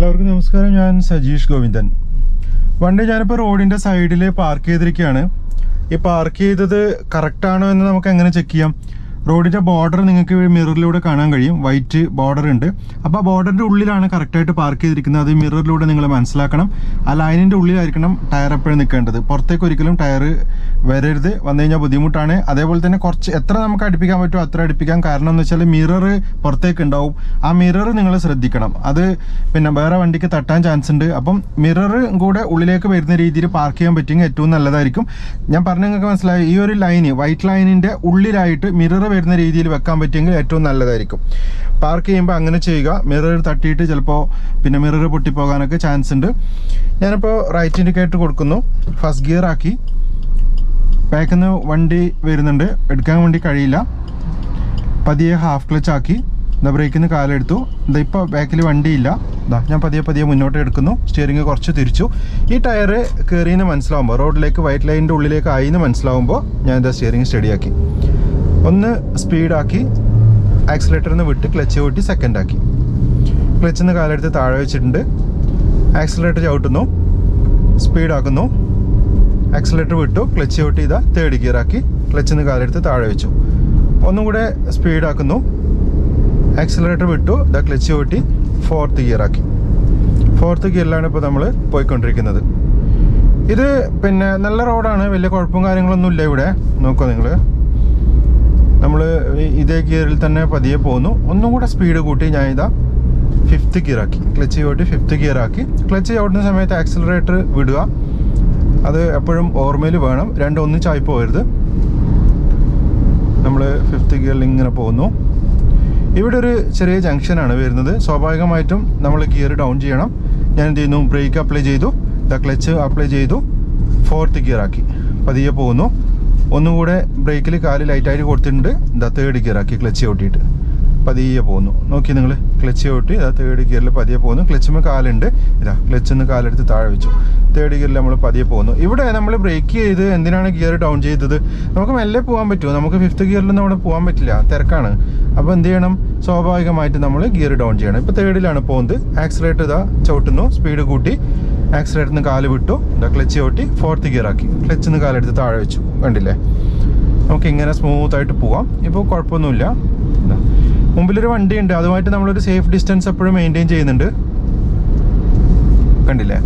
എല്ലാവർക്കും നമസ്കാരം. ഞാൻ സജീഷ് ഗോവിന്ദൻ. വണ്ടി ഞാനിപ്പോൾ റോഡിൻ്റെ സൈഡിൽ പാർക്ക് ചെയ്തിരിക്കുകയാണ്. ഈ പാർക്ക് ചെയ്തത് കറക്റ്റാണോ എന്ന് നമുക്ക് എങ്ങനെ ചെക്ക് ചെയ്യാം? റോഡിൻ്റെ ബോർഡർ നിങ്ങൾക്ക് മിററിലൂടെ കാണാൻ കഴിയും. വൈറ്റ് ബോർഡർ ഉണ്ട്. അപ്പോൾ ആ ബോർഡറിൻ്റെ ഉള്ളിലാണ് കറക്റ്റായിട്ട് പാർക്ക് ചെയ്തിരിക്കുന്നത്. അത് മിററിലൂടെ നിങ്ങൾ മനസ്സിലാക്കണം. ആ ലൈനിൻ്റെ ഉള്ളിലായിരിക്കണം ടയർ എപ്പോഴും നിൽക്കേണ്ടത്. പുറത്തേക്ക് ഒരിക്കലും ടയർ വരരുത്. വന്നു കഴിഞ്ഞാൽ ബുദ്ധിമുട്ടാണ്. അതേപോലെ തന്നെ കുറച്ച് എത്ര നമുക്ക് അടുപ്പിക്കാൻ പറ്റുമോ അത്ര അടുപ്പിക്കാം. കാരണം എന്ന് വെച്ചാൽ മിറർ പുറത്തേക്ക് ഉണ്ടാവും. ആ മിറർ നിങ്ങൾ ശ്രദ്ധിക്കണം. അത് പിന്നെ വേറെ വണ്ടിക്ക് തട്ടാൻ ചാൻസ് ഉണ്ട്. അപ്പം മിറർ കൂടെ ഉള്ളിലേക്ക് വരുന്ന രീതിയിൽ പാർക്ക് ചെയ്യാൻ പറ്റുമെങ്കിൽ ഏറ്റവും നല്ലതായിരിക്കും. ഞാൻ പറഞ്ഞ നിങ്ങൾക്ക് മനസ്സിലായി. ഈ ഒരു ലൈന് വൈറ്റ് ലൈനിൻ്റെ ഉള്ളിലായിട്ട് മിറർ വരുന്ന രീതിയിൽ വെക്കാൻ പറ്റുമെങ്കിൽ ഏറ്റവും നല്ലതായിരിക്കും. പാർക്ക് ചെയ്യുമ്പോൾ അങ്ങനെ ചെയ്യുക. മിറർ തട്ടിയിട്ട് ചിലപ്പോൾ പിന്നെ മിറർ പൊട്ടിപ്പോകാനൊക്കെ ചാൻസ് ഉണ്ട്. ഞാനിപ്പോൾ റൈറ്റ് ഇൻഡിക്കേറ്റർ കൊടുക്കുന്നു. ഫസ്റ്റ് ഗിയർ ആക്കി. ബാക്കിൽ നിന്ന് വണ്ടി വരുന്നുണ്ട്. എടുക്കാൻ വേണ്ടി കഴിയില്ല. പതിയെ ഹാഫ് ക്ലച്ച് ആക്കി. ബ്രേക്കിൽ നിന്ന് കാലെടുത്തു. ഇപ്പോൾ ബാക്കിൽ വണ്ടിയില്ല. ഞാൻ പതിയെ മുന്നോട്ട് എടുക്കുന്നു. സ്റ്റിയറിംഗ് കുറച്ച് തിരിച്ചു. ഈ ടയർ കയറിയെന്ന് മനസ്സിലാവുമ്പോൾ, റോഡിലേക്ക് വൈറ്റ് ലൈനിൻ്റെ ഉള്ളിലേക്ക് ആയിന്ന് മനസ്സിലാവുമ്പോൾ ഞാൻ എന്താ സ്റ്റിയറിംഗ് സ്റ്റഡിയാക്കി. ഒന്ന് സ്പീഡാക്കി ആക്സിലേറ്ററിൽ നിന്ന് വിട്ട് ക്ലച്ച് കൂട്ടി സെക്കൻഡാക്കി. ക്ലച്ചിൽ നിന്ന് കാലെടുത്ത് താഴെ വെച്ചിട്ടുണ്ട്. ആക്സിലേറ്റർ ചവിട്ടുന്നു. സ്പീഡാക്കുന്നു. ആക്സിലേറ്റർ വിട്ടു. ക്ലച്ച് ചവിട്ടി ഇതാ തേർഡ് ഗിയർ ആക്കി. ക്ലച്ചിൽ നിന്ന് കാലെടുത്ത് താഴെ വെച്ചു. ഒന്നും കൂടെ സ്പീഡാക്കുന്നു. ആക്സിലേറ്റർ വിട്ടു. ഇതാ ക്ലച്ച് ചവിട്ടി ഫോർത്ത് ഗിയർ ആക്കി. ഫോർത്ത് ഗിയറിലാണ് ഇപ്പോൾ നമ്മൾ പോയിക്കൊണ്ടിരിക്കുന്നത്. ഇത് പിന്നെ നല്ല റോഡാണ്. വലിയ കുഴപ്പവും കാര്യങ്ങളൊന്നും ഇല്ല ഇവിടെ. നോക്കുക നിങ്ങൾ. നമ്മൾ ഇതേ ഗിയറിൽ തന്നെ പതിയെ പോകുന്നു. ഒന്നും കൂടെ സ്പീഡ് കൂട്ടി ഞാൻ ഇതാ ഫിഫ്ത്ത് ഗിയർ ആക്കി. ക്ലച്ച് ചവിട്ടി ഫിഫ്ത്ത് ഗിയർ ആക്കി. ക്ലച്ച് ചവിട്ടുന്ന സമയത്ത് ആക്സിലറേറ്റർ വിടുക. അത് എപ്പോഴും ഓർമ്മയിൽ വേണം. രണ്ടും ഒന്നിച്ചായി പോകരുത്. നമ്മൾ ഫിഫ്ത്ത് ഗിയറിൽ ഇങ്ങനെ പോകുന്നു. ഇവിടെ ഒരു ചെറിയ ജംഗ്ഷനാണ് വരുന്നത്. സ്വാഭാവികമായിട്ടും നമ്മൾ ഗിയർ ഡൗൺ ചെയ്യണം. ഞാൻ എന്ത് ചെയ്യുന്നു? ബ്രേക്ക് അപ്ലൈ ചെയ്തു. ക്ലച്ച് അപ്ലൈ ചെയ്തു. ഫോർത്ത് ഗിയർ ആക്കി. പതിയെ പോകുന്നു. ഒന്നുകൂടെ ബ്രേക്കിൽ കാല് ലൈറ്റായിട്ട് കൊടുത്തിട്ടുണ്ട്. തേർഡ് ഗിയർ ആക്കി. ക്ലച്ച് ചവിട്ടിയിട്ട് പതിയെ പോകുന്നു. നോക്കി നിങ്ങൾ. ക്ലച്ച് ചവിട്ടി തേർഡ് ഗിയറിൽ പതിയെ പോകുന്നു. ക്ലച്ചുമ്പോൾ കാലുണ്ട്. ക്ലച്ചിൽ നിന്ന് കാലെടുത്ത് താഴെ വെച്ചു. തേർഡ് ഗിയറിൽ നമ്മൾ പതിയെ പോകുന്നു. ഇവിടെ നമ്മൾ ബ്രേക്ക് ചെയ്ത് എന്തിനാണ് ഗിയർ ഡൗൺ ചെയ്തത്? നമുക്ക് മെല്ലെ പോകാൻ പറ്റുമോ? നമുക്ക് ഫിഫ്ത്ത് ഗിയറിലൊന്നും അവിടെ പോകാൻ പറ്റില്ല. തിരക്കാണ്. അപ്പോൾ എന്ത് ചെയ്യണം? സ്വാഭാവികമായിട്ട് നമ്മൾ ഗിയർ ഡൗൺ ചെയ്യണം. ഇപ്പോൾ തേർഡിലാണ് പോകുന്നത്. ആക്സിലേറ്റർ ചവിട്ടുന്നു. സ്പീഡ് കൂട്ടി ആക്സിലേറ്ററിൽ നിന്ന് കാല് വിട്ടു. ക്ലച്ച് ചവിട്ടി ഫോർത്ത് ഗിയർ ആക്കി. ക്ലച്ചിൽ നിന്ന് കാലെടുത്ത് താഴെ വെച്ചു. കണ്ടില്ലേ? നമുക്ക് ഇങ്ങനെ സ്മൂത്തായിട്ട് പോവാം. ഇപ്പോൾ കുഴപ്പമൊന്നുമില്ല. മുമ്പിലൊരു വണ്ടിയുണ്ട്. അതുമായിട്ട് നമ്മളൊരു സേഫ് ഡിസ്റ്റൻസ് എപ്പോഴും മെയിൻറ്റെയിൻ ചെയ്യുന്നുണ്ട്. കണ്ടില്ലേ?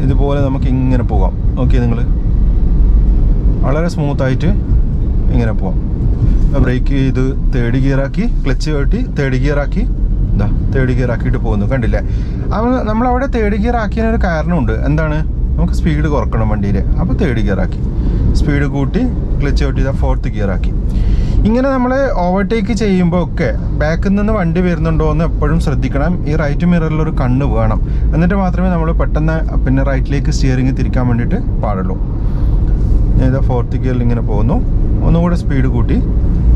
ഇതുപോലെ നമുക്ക് ഇങ്ങനെ പോകാം. നോക്കിയേ നിങ്ങൾ. വളരെ സ്മൂത്തായിട്ട് ഇങ്ങനെ പോവാം. ബ്രേക്ക് ചെയ്ത് തേർഡ് ഗിയർ ആക്കി. ക്ലച്ച് കെട്ടി തേർഡ് ഗിയർ ആക്കി. തേർഡ് ഗിയർ ആക്കിയിട്ട് പോകുന്നു. കണ്ടില്ലേ? നമ്മളവിടെ തേർഡ് ഗിയർ ആക്കിയതിനൊരു കാരണമുണ്ട്. എന്താണ്? നമുക്ക് സ്പീഡ് കുറക്കണം വണ്ടിയിൽ. അപ്പോൾ തേർഡ് ഗിയർ ആക്കി. സ്പീഡ് കൂട്ടി ക്ലച്ച് കെട്ടി ഫോർത്ത് ഗിയർ ആക്കി. ഇങ്ങനെ നമ്മൾ ഓവർടേക്ക് ചെയ്യുമ്പോൾ ഒക്കെ ബാക്കിൽ നിന്ന് വണ്ടി വരുന്നുണ്ടോ എന്ന് എപ്പോഴും ശ്രദ്ധിക്കണം. ഈ റൈറ്റ് മിററിലൊരു കണ്ണ് വേണം. എന്നിട്ട് മാത്രമേ നമ്മൾ പെട്ടെന്ന് പിന്നെ റൈറ്റിലേക്ക് സ്റ്റിയറിംഗ് തിരിക്കാൻ വേണ്ടിയിട്ട് പാടുള്ളൂ. ഞാൻ ഇതാ ഫോർത്ത് ഗിയറിൽ ഇങ്ങനെ പോകുന്നു. ഒന്നുകൂടെ സ്പീഡ് കൂട്ടി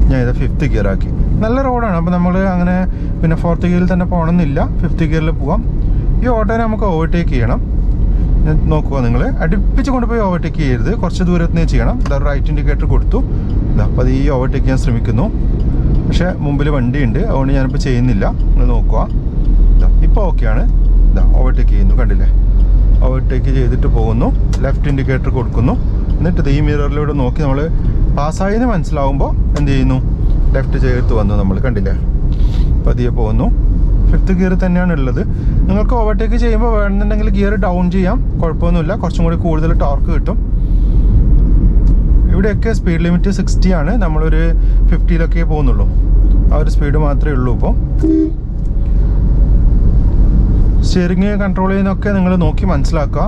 ഞാൻ ഇതാ ഫിഫ്ത്ത് ഗിയർ ആക്കി. നല്ല റോഡാണ്. അപ്പോൾ നമ്മൾ അങ്ങനെ പിന്നെ ഫോർത്ത് ഗിയറിൽ തന്നെ പോകണമെന്നില്ല. ഫിഫ്ത്ത് ഗിയറിൽ പോകാം. ഈ ഓട്ടോനെ നമുക്ക് ഓവർടേക്ക് ചെയ്യണം. നോക്കുക നിങ്ങൾ. അടുപ്പിച്ച് കൊണ്ടുപോയി ഓവർടേക്ക് ചെയ്യരുത്. കുറച്ച് ദൂരത്ത് നിന്ന് ചെയ്യണം. റൈറ്റ് ഇൻഡിക്കേറ്റർ കൊടുത്തു. അപ്പോൾ ഈ ഓവർടേക്ക് ചെയ്യാൻ ശ്രമിക്കുന്നു. പക്ഷേ മുമ്പിൽ വണ്ടിയുണ്ട്. അതുകൊണ്ട് ഞാനിപ്പോൾ ചെയ്യുന്നില്ല. നിങ്ങൾ നോക്കുക. ഇപ്പോൾ ഓക്കെയാണ്. ഓവർടേക്ക് ചെയ്യുന്നു. കണ്ടില്ലേ? ഓവർടേക്ക് ചെയ്തിട്ട് പോകുന്നു. ലെഫ്റ്റ് ഇൻഡിക്കേറ്റർ കൊടുക്കുന്നു. എന്നിട്ട് ഈ മിററിലൂടെ നോക്കി നമ്മൾ പാസ്സായെന്ന് മനസ്സിലാവുമ്പോൾ എന്ത് ചെയ്യുന്നു? ലെഫ്റ്റ് ചേർത്ത് വന്നു. നമ്മൾ കണ്ടില്ലേ? പതിയെ പോകുന്നു. ഫിഫ്ത്ത് ഗിയർ തന്നെയാണ് ഉള്ളത്. നിങ്ങൾക്ക് ഓവർടേക്ക് ചെയ്യുമ്പോൾ വേണമെന്നുണ്ടെങ്കിൽ ഗിയർ ഡൗൺ ചെയ്യാം. കുഴപ്പമൊന്നുമില്ല. കുറച്ചും കൂടി കൂടുതൽ ടോർക്ക് കിട്ടും. ഇവിടെയൊക്കെ സ്പീഡ് ലിമിറ്റ് 60 ആണ്. നമ്മളൊരു 50-ലൊക്കെ പോകുന്നുള്ളൂ. ആ ഒരു സ്പീഡ് മാത്രമേ ഉള്ളൂ. ഇപ്പോൾ സ്റ്റിയറിംഗ് കൺട്രോൾ ചെയ്യുന്നതൊക്കെ നിങ്ങൾ നോക്കി മനസ്സിലാക്കുക.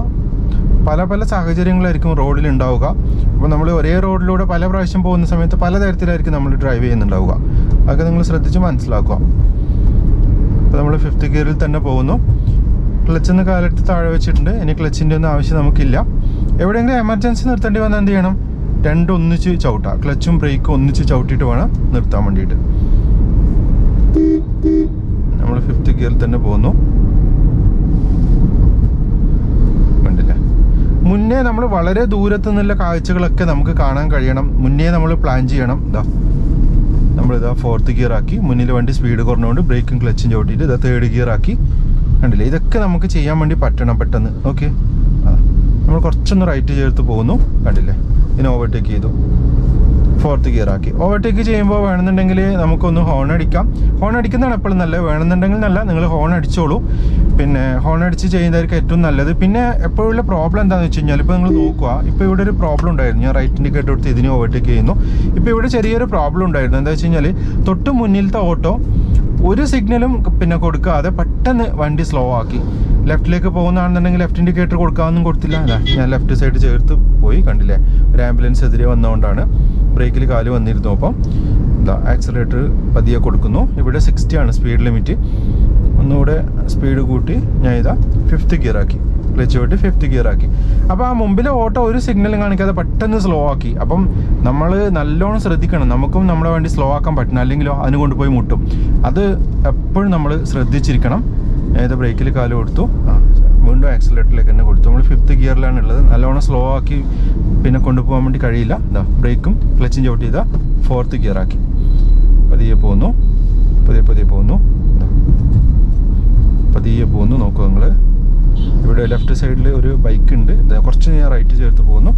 പല സാഹചര്യങ്ങളായിരിക്കും റോഡിൽ ഉണ്ടാവുക. അപ്പോൾ നമ്മൾ ഒരേ റോഡിലൂടെ പല പ്രാവശ്യം പോകുന്ന സമയത്ത് പലതരത്തിലായിരിക്കും നമ്മൾ ഡ്രൈവ് ചെയ്യുന്നുണ്ടാവുക. അതൊക്കെ നിങ്ങൾ ശ്രദ്ധിച്ച് മനസ്സിലാക്കുക. അപ്പോൾ നമ്മൾ ഫിഫ്ത്ത് ഗിയറിൽ തന്നെ പോകുന്നു. ക്ലച്ചിൽ നിന്ന് കാലെടുത്ത് താഴെ വെച്ചിട്ടുണ്ട്. ഇനി ക്ലച്ചിൻ്റെ ഒന്നും ആവശ്യം നമുക്കില്ല. എവിടെയെങ്കിലും എമർജൻസി നിർത്തേണ്ടി വന്നാൽ എന്ത് ചെയ്യണം? രണ്ടും ഒന്നിച്ച് ചവിട്ടുക. ക്ലച്ചും ബ്രേക്കും ഒന്നിച്ച് ചവിട്ടിയിട്ട് വേണം നിർത്താൻ വേണ്ടിയിട്ട്. നമ്മൾ ഫിഫ്ത്ത് ഗിയറിൽ തന്നെ പോകുന്നു. കണ്ടില്ലേ? മുന്നേ നമ്മൾ വളരെ ദൂരത്തു നിന്നുള്ള കാഴ്ചകളൊക്കെ നമുക്ക് കാണാൻ കഴിയണം. മുന്നേ നമ്മൾ പ്ലാൻ ചെയ്യണം. നമ്മളിതാ ഫോർത്ത് ഗിയർ ആക്കി. മുന്നിൽ വണ്ടി സ്പീഡ് കുറഞ്ഞുകൊണ്ട് ബ്രേക്കും ക്ലച്ചും ചവിട്ടിയിട്ട് ഇതാ തേർഡ് ഗിയർ ആക്കി. കണ്ടില്ലേ, ഇതൊക്കെ നമുക്ക് ചെയ്യാൻ വേണ്ടി പറ്റണം പെട്ടെന്ന്. ഓക്കെ, നമ്മൾ കുറച്ചൊന്ന് റൈറ്റ് ചേർത്ത് പോകുന്നു, കണ്ടില്ലേ, ഇതിനെ ഓവർടേക്ക് ചെയ്തു, 4th ഗിയർ ആക്കി. ഓവർടേക്ക് ചെയ്യുമ്പോൾ വേണമെന്നുണ്ടെങ്കിൽ നമുക്കൊന്ന് ഹോൺ അടിക്കാം. ഹോൺ അടിക്കുന്നതാണ് എപ്പോഴും നല്ലത്. വേണമെന്നുണ്ടെങ്കിൽ നല്ല നിങ്ങൾ ഹോൺ അടിച്ചോളൂ. പിന്നെ ഹോൺ അടിച്ച് ചെയ്യുന്നതായിരിക്കും ഏറ്റവും നല്ലത്. പിന്നെ എപ്പോഴുള്ള പ്രോബ്ലം എന്താണെന്ന് വെച്ച് കഴിഞ്ഞാൽ, ഇപ്പോൾ നിങ്ങൾ നോക്കുക, ഇപ്പോൾ ഇവിടെ ഒരു പ്രോബ്ലം ഉണ്ടായിരുന്നു. ഞാൻ റൈറ്റ് ഇൻഡിക്കേറ്റർ എടുത്ത് ഇതിനെ ഓവർടേക്ക് ചെയ്യുന്നു. ഇപ്പോൾ ഇവിടെ ചെറിയൊരു പ്രോബ്ലം ഉണ്ടായിരുന്നു. എന്താ വെച്ച് കഴിഞ്ഞാൽ, തൊട്ട് മുന്നിലത്തെ ഓട്ടോ ഒരു സിഗ്നലും പിന്നെ കൊടുക്കാതെ പെട്ടെന്ന് വണ്ടി സ്ലോ ആക്കി. ലെഫ്റ്റിലേക്ക് പോകുന്നതാണെന്നുണ്ടെങ്കിൽ ലെഫ്റ്റ് ഇൻഡിക്കേറ്റർ കൊടുക്കാമെന്നും കൊടുത്തില്ല. അല്ല, ഞാൻ ലെഫ്റ്റ് സൈഡ് ചേർത്ത് പോയി, കണ്ടില്ലേ, ഒരു ആംബുലൻസ് എതിരെ വന്നതുകൊണ്ടാണ്. ബ്രേക്കിൽ കാല് വന്നിരുന്നു. അപ്പം എന്താ ആക്സിലറേറ്റർ പതിയെ കൊടുക്കുന്നു. ഇവിടെ 60 ആണ് സ്പീഡ് ലിമിറ്റ്. ഒന്നുകൂടെ സ്പീഡ് കൂട്ടി ഞാൻ ഇതാ 5th ഗിയർ ആക്കി, ക്ലച്ച് വിട്ട് 5th ഗിയർ ആക്കി. അപ്പോൾ ആ മുമ്പിലെ ഓട്ടോ ഒരു സിഗ്നലും കാണിക്കാതെ പെട്ടെന്ന് സ്ലോ ആക്കി. അപ്പം നമ്മൾ നല്ലോണം ശ്രദ്ധിക്കണം. നമുക്കും നമ്മുടെ വണ്ടി സ്ലോ ആക്കാൻ പറ്റണം, അല്ലെങ്കിലോ അതിന് കൊണ്ടുപോയി മുട്ടും. അത് എപ്പോഴും നമ്മൾ ശ്രദ്ധിച്ചിരിക്കണം. ഏത് ബ്രേക്കിൽ കാല് കൊടുത്തു, വീണ്ടും ആക്സിലേറ്ററിലേക്ക് തന്നെ കൊടുത്തു. നമ്മൾ 5th ഗിയറിലാണ് ഉള്ളത്. നല്ലോണം സ്ലോ ആക്കി പിന്നെ കൊണ്ടുപോകാൻ വേണ്ടി കഴിയില്ല. ഇതാ ബ്രേക്കും ക്ലച്ചും ചവിട്ടി ഇതാ 4th ഗിയർ ആക്കി. പതിയെ പോകുന്നു, പതിയെ പോകുന്നു, പതിയെ പോകുന്നു. നോക്കുക നിങ്ങൾ, ഇവിടെ ലെഫ്റ്റ് സൈഡിൽ ഒരു ബൈക്ക് ഉണ്ട്. കുറച്ച് ഞാൻ റൈറ്റ് ചേർത്ത് പോകുന്നു,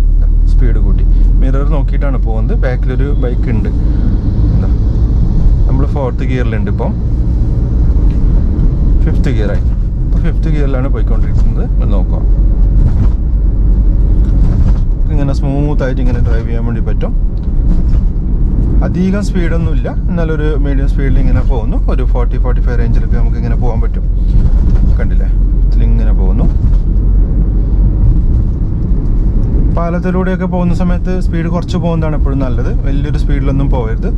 സ്പീഡ് കൂട്ടി. മിറർ നോക്കിയിട്ടാണ് പോകുന്നത്. ബാക്കിലൊരു ബൈക്ക് ഉണ്ട്. എന്താ നമ്മൾ 4th ഗിയറിലുണ്ട്. ഇപ്പം 5th ഗിയറായി. ഇപ്പോൾ 5th ഗിയറിലാണ് പോയിക്കൊണ്ടിരിക്കുന്നത്. നോക്കുക, ഇങ്ങനെ സ്മൂത്തായിട്ട് ഇങ്ങനെ ഡ്രൈവ് ചെയ്യാൻ വേണ്ടി പറ്റും. അധികം സ്പീഡൊന്നുമില്ല, എന്നാലൊരു മീഡിയം സ്പീഡിൽ ഇങ്ങനെ പോകുന്നു. ഒരു 40-45 റേഞ്ചിലൊക്കെ നമുക്ക് ഇങ്ങനെ പോകാൻ പറ്റും. കണ്ടില്ലേ, ഇതിലിങ്ങനെ പോകുന്നു. പാലത്തിലൂടെയൊക്കെ പോകുന്ന സമയത്ത് സ്പീഡ് കുറച്ച് പോകുന്നതാണ് എപ്പോഴും നല്ലത്. വലിയൊരു സ്പീഡിലൊന്നും പോകരുത്.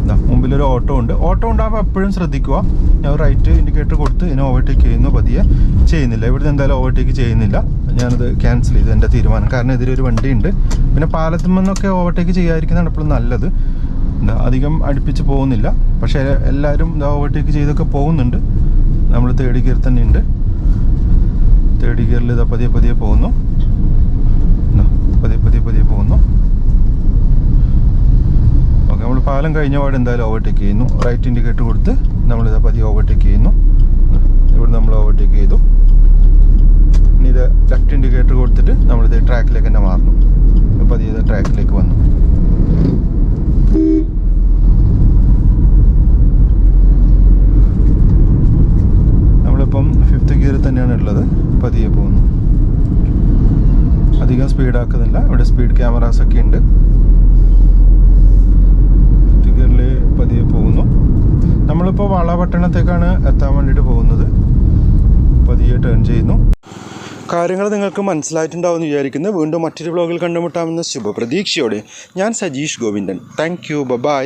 ഇതാ മുമ്പിലൊരു ഓട്ടോ ഉണ്ട്. ഓട്ടോ ഉണ്ടാകുമ്പോൾ എപ്പോഴും ശ്രദ്ധിക്കുക. ഞാൻ റൈറ്റ് ഇൻഡിക്കേറ്റർ കൊടുത്ത് ഇതിനെ ഓവർടേക്ക് ചെയ്യുന്നു. പതിയെ ചെയ്യുന്നില്ല, ഇവിടുന്ന് എന്തായാലും ഓവർടേക്ക് ചെയ്യുന്നില്ല. ഞാനത് ക്യാൻസൽ ചെയ്തു, എൻ്റെ തീരുമാനം. കാരണം ഇതിലൊരു വണ്ടി ഉണ്ട്. പിന്നെ പാലത്തിൽ നിന്നൊക്കെ ഓവർടേക്ക് ചെയ്യാതിരിക്കുന്നതാണ് എപ്പോഴും നല്ലത്. എന്താ അധികം അടുപ്പിച്ച് പോകുന്നില്ല. പക്ഷേ എല്ലാവരും ഇതാ ഓവർടേക്ക് ചെയ്തൊക്കെ പോകുന്നുണ്ട്. നമ്മൾ 3rd ഗിയർ തന്നെ ഉണ്ട്. 3rd ഗിയറിൽ ഇതാ പതിയെ പോകുന്നു, പതിയെ പോകുന്നു. ഓക്കെ, നമ്മൾ പാലം കഴിഞ്ഞ പാട് എന്തായാലും ഓവർടേക്ക് ചെയ്യുന്നു. റൈറ്റ് ഇൻഡിക്കേറ്റർ കൊടുത്ത് നമ്മളിതാ പതിയെ ഓവർടേക്ക് ചെയ്യുന്നു. ഇവിടെ നമ്മൾ ഓവർടേക്ക് ചെയ്തു. ഇനി ഇത് ലെഫ്റ്റ് ഇൻഡിക്കേറ്റർ കൊടുത്തിട്ട് നമ്മളിത് ട്രാക്കിലേക്ക് തന്നെ മാറുന്നു. പതിയെ ട്രാക്കിലേക്ക് വന്നു. നമ്മളിപ്പം 5th ഗിയറിൽ തന്നെയാണ് ഉള്ളത്. പതിയെ പോകുന്നു, അധികം സ്പീഡാക്കുന്നില്ല. ഇവിടെ സ്പീഡ് ക്യാമറാസ് ഒക്കെ ഉണ്ട്. ഗിയറിൽ പതിയെ പോകുന്നു. നമ്മളിപ്പോൾ വളപട്ടണത്തേക്കാണ് എത്താൻ വേണ്ടിയിട്ട് പോകുന്നത്. പതിയെ ടേൺ ചെയ്യുന്നു. കാര്യങ്ങൾ നിങ്ങൾക്ക് മനസ്സിലായിട്ടുണ്ടാവുമെന്ന് വിചാരിക്കുന്നു. വീണ്ടും മറ്റൊരു വ്ലോഗിൽ കണ്ടുമുട്ടാമെന്ന ശുഭപ്രതീക്ഷയോടെ ഞാൻ Sajeesh Govindan. Thank you, by.